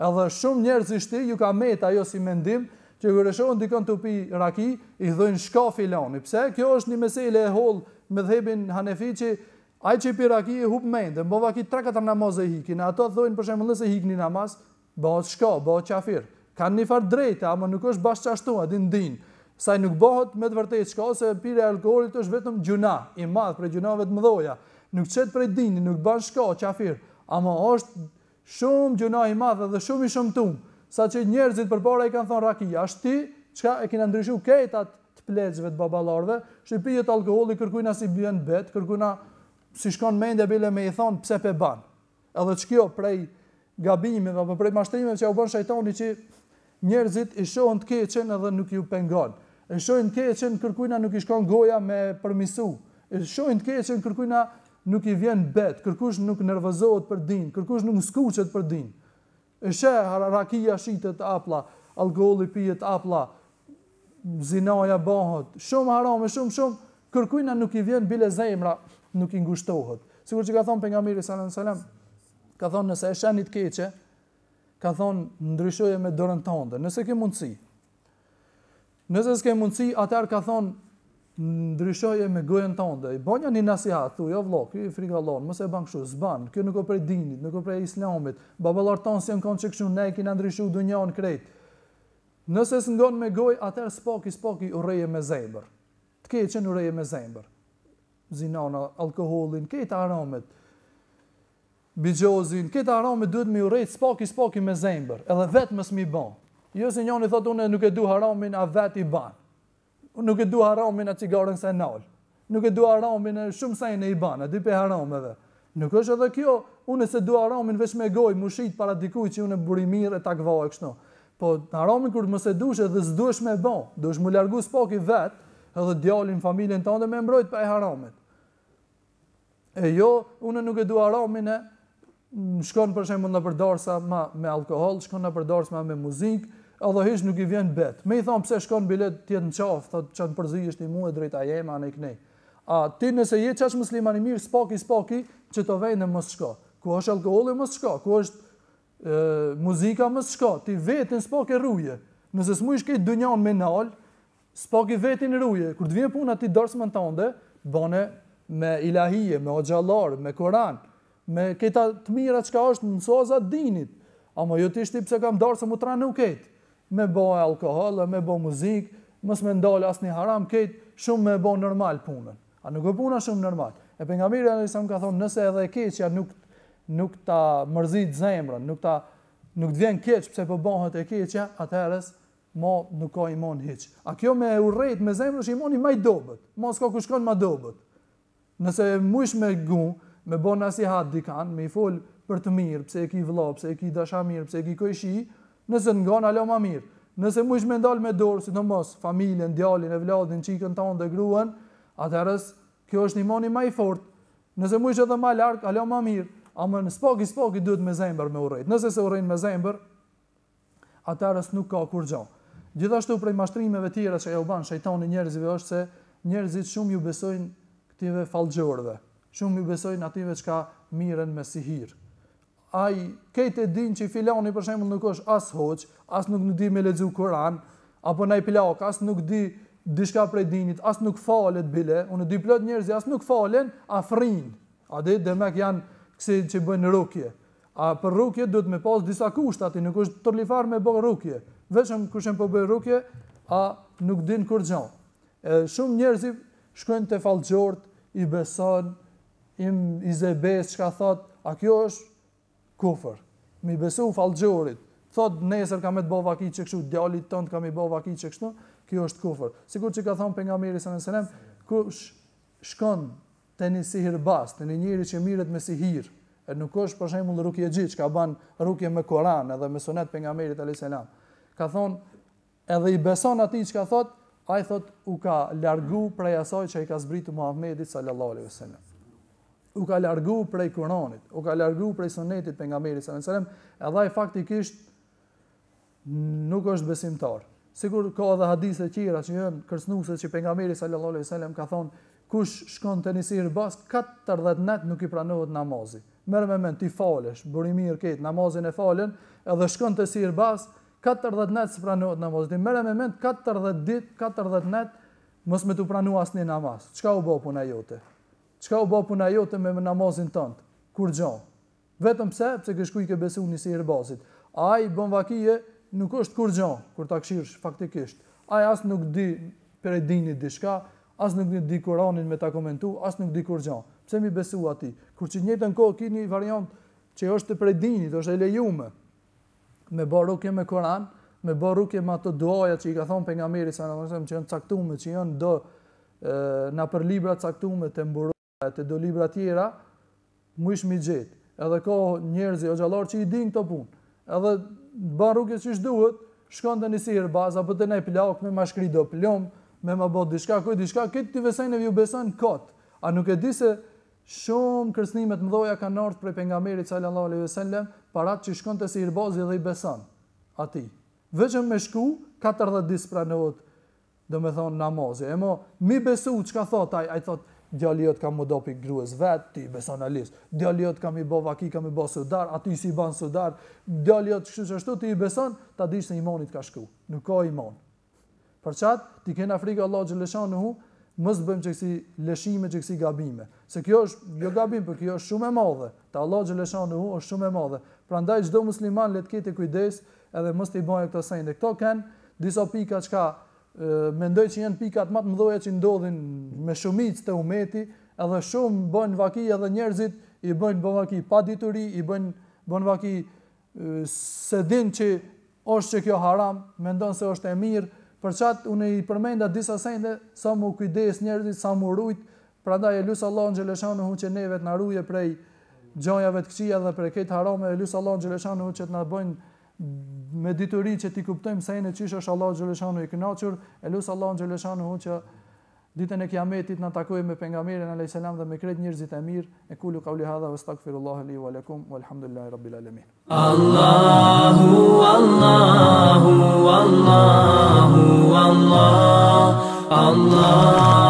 Edhe shumë njerëz i shti, ju ka met ajo si mendim, që kërëshohen dikon të pi raki, i dhojnë shka filani. Pse? Kjo është një mesele e hol me dhebin Hanefi që aj që i pi raki e hup mende, mbova ki 3-4 namaz e hikin, ato dhojnë për shemë nëse hikni namaz, bëhet shka, bëhet qafir. Kanë një farë drejta, ama nuk është bashkë qashtu, adin din. Saj nuk bëhet me të vërtet shka, se pire e alkoholit është vetëm gjuna, i madh për gjunave të mëdhoja. Nuk qetë prej dini, nuk ban shka, qafir. Ama është shumë gjuna i madh dhe shumë i shëmtum. Sa që njerëzit përpara i kanë thonë rakia, është ti, qka e kina ndryshu ketat të pleqve të babalarve, që pijet alkoholi, kërkujna si bjen bet, kërkujna si shkon mendja bile me i thonë pse pe ban. Edhe që kjo prej gabimeve, apo prej mashtrimeve që u bën shejtani që njerëzit i shohin të keqen edhe nuk ju pengon. E shohin të keqen, kërkujna nuk i shkon goja me përmisu. E shohin të keqen, kërkujna nuk i vjen bet, kërkush nuk nervozohet për din, kërkush nuk skuqet për din. E rakia shitet apla, alkoholi pijet apla, zinaja bëhet, shumë harame, shumë, kërkujna nuk i vjen bile zemra, nuk i ngushtohet. Sigur që ka thonë pejgamberi sallallahu alajhi wasallam, ka thonë nëse e shani të keqe, ka thonë ndryshoje me dorën tënde, nëse ke mundësi. Nëse s'ke mundësi, atëherë ka thonë ndryshoje me gojën tënde. I bonja një nasihat, thu, jo vëlla, ky frikë Allahut, mos e bën kështu, s'ban. Kjo nuk o prej dinit, nuk o prej islamit. Baballar tonë si janë kanë që kështu, ne kina ndryshu dunjan krejt. Nëse s'ngon me gojë, atëherë spaki urreje me zemër. Të keqen urreje me zemër. Zinana, alkoholin, këto aromet. Bigjozin, këto aromet duhet me urrejt spaki me zemër, edhe vetë mos mi bën. Jo se njëri thotë unë nuk e du haramin, a vet i ban. Nuk e du haramin a cigaren se nal. Nuk e du haramin a shumë sajnë i ban, a dy pe harameve. Nuk është edhe kjo, unë se du haramin veç me goj, mushit para dikuj që unë e burimir e takva e kështu. Po haramin kur mos e dush edhe s'duhesh me ban, duhesh mu largu spaki vet, edhe djalin, familjen tënde me mbrojt pa e haramit. E jo, unë nuk e du haramin e shkon për shembull në përdarsa me alkohol, shkon në përdarsa me muzikë, edhe hiç nuk i vjen bet. Me i thon pse shkon bilet tjetë në qafë, thotë çan përzihesh ti mua drejta jema anë kënej. A ti nëse je çash musliman i mirë, spaki që të vende mos shko. Ku është alkooli mos shko, ku është muzika mos shko. Ti vetën spaki rruje. Nëse s'muish këtë dunjan me nal, s'paki vetin ruje, kur të vjen puna ti dorsmën tënde, bane me ilahije, me xhallar, me Kur'an, me këta të mira çka është mësoza dinit. Ama jo ti shtip pse kam dorë se mu tranu ket. Me bë alkool, me bë muzikë, mos më ndal asnjë haram ket, shumë me bë normal punën. A nuk e puna shumë normal. E pejgamberi alayhis salam ka thonë, nëse edhe e keqja nuk ta mërzit zemrën, nuk të vjen keq pse po bëhet e keqja, atëherë nuk ka iman hiç. A kjo me urrejt me zemrën është imani më i dobët. Mos ka ku shkon më dobët. Nëse mush me gu, me bën nasihat dikan, me i fol për të mirë, pse e ki vëlla, pse e ki dashamir, pse e ki kojshi, nëse ngon alo më mirë. Nëse mush me ndal me dorë, sidomos familjen, djalin, e vladin, çikën tonë, gruan, atëherë kjo është imani më i fortë. Nëse mush edhe më larg, alo më mirë. Ama në spaki duhet me zemër me urrejt. Nëse se urrejnë me zemër, atëherë nuk ka kur gjë. Gjithashtu prej mashtrimeve tjera që ja u ban shejtani njerëzve është se njerëzit shumë ju besojnë këtive fallxhorëve. Shumë ju besojnë ative që miren me sihir. Ai këtë e din që filani për shembull nuk është as hoç, as nuk di me lexu Kur'an, apo nai plak, as nuk di diçka prej dinit, as nuk falet bile. Unë di plot njerëz as nuk falen, afrin. A dhe demek janë kësi që bëjnë rukje. A për rukje duhet me pas disa kushte, aty nuk është tërlifar me bë rukje. Vetëm kushem po bëj rukje, a nuk din kur gjë. Shumë njerëz shkojnë te fallxhort, i beson, i zebes çka thot, a kjo është kufër. Mi besu fallxhorit. Thot nesër kam të bëj vaki që kështu, djalit tënd kam i bëj vaki që kështu, kjo është kufër. Sigur që ka thënë pejgamberi sallallahu alajhi wasallam, kush shkon te një sihirbaz, te një njeri që mirret me sihir, e nuk është për shembull rukje xhix, ka bën rukje me Kur'an edhe me sunet pejgamberit alayhis salam. Ka thonë, edhe i beson atij çka thot, ai thot u ka largu prej asaj që i ka zbritur Muhamedit sallallahu alaihi wasallam. U ka largu prej Kur'anit, u ka largu prej sunetit pejgamberit sallallahu alaihi wasallam, edhe ai faktikisht nuk është besimtar. Sigur ka edhe hadithe tjera që janë kërcënuese që pejgamberi sallallahu alaihi wasallam ka thonë, kush shkon te një sihirbaz 40 net nuk i pranohet namazi. Merr me mend ti falesh, bëri mirë këtë, namazin e falen, edhe shkon te sihirbaz 40 net s'i pranohet namazi. Ti merr me mend 40 ditë, 40 net mos me tu pranu asnjë namaz. Çka u bë puna jote? Çka u bë puna jote me namazin tënd? Kur gjë? Vetëm pse ke shkuj ke besu një sihirbazit. Ai bën vakije, nuk është kur gjë, kur ta këshirsh faktikisht. Ai as nuk di për dinit diçka, as nuk di Kur'anin me ta komentu, as nuk di kur gjë. Pse mi besu atij? Kur që njëjtën kohë keni një variant që është për dinit, është e lejuar. Me barrukje me Kur'an, me barrukje me ato duaja që i ka thonë pejgamberi sallallahu alajhi wasallam që janë caktuar, që janë na për libra caktuar të mburoja, të do libra tjera, muish mi xhet. Edhe ka njerëz o xhallar që i din këto punë. Edhe barrukje siç duhet, shkon te një sihirbaz apo te një plak me mashkri do plom, me ma bot diçka, këtë të vesajnë ju beson kot. A nuk e di se shumë kërcënimet mëdha kanë ardhur prej pejgamberit sallallahu alaihi wasallam, parat që shkon te sihirbazi dhe i beson atij. Vetëm me shku 40 ditë pranohet, domethënë namazi. Mi besu çka thot ai thot djali jot kam modopi gruas vet, ti beson alis. Djali jot kam i bë vaki, kam i bë sudar, aty si ban sudar. Djali jot kështu ashtu ti i beson, ta dish se imanit ka shku. Nuk ka iman. Për çat ti kena frikë Allah xhaleshanuhu, mos bëjmë çësi lëshime, çësi gabime. Se kjo është jo gabim, por kjo është shumë e madhe. Te Allah xhaleshanuhu është shumë e madhe. Prandaj çdo musliman le të ketë kujdes edhe mos i bëjë këto sende. Këto kanë disa pika çka mendoj që janë pikat më të mëdha që ndodhin me shumicë të umeti, edhe shumë bën vaki edhe njerëzit i bëjnë vaki pa dituri, i bën vaki se din që është që kjo haram, mendon se është e mirë. Për çat unë i përmenda disa sende sa mu kujdes njerëzit, sa mu rujt, prandaj e lut Allahun xhaleshanuhu që neve të na ruaj prej gjojave të këqija dhe prej këtë harame, e lut Allahun xhaleshanuhu që të na bëjnë me dituri që ti kuptojmë se ne çish është Allahu xhaleshanuhu i kënaqur, e lut Allahun xhaleshanuhu që ditën e Kiametit na takojë me pejgamberin alayhis salam dhe me krejt njerëzit e mirë. E kulu qouli hadha wastaghfirullaha li wa lakum walhamdulillahi rabbil alamin. Allahu Allahu Allahu Allah Allah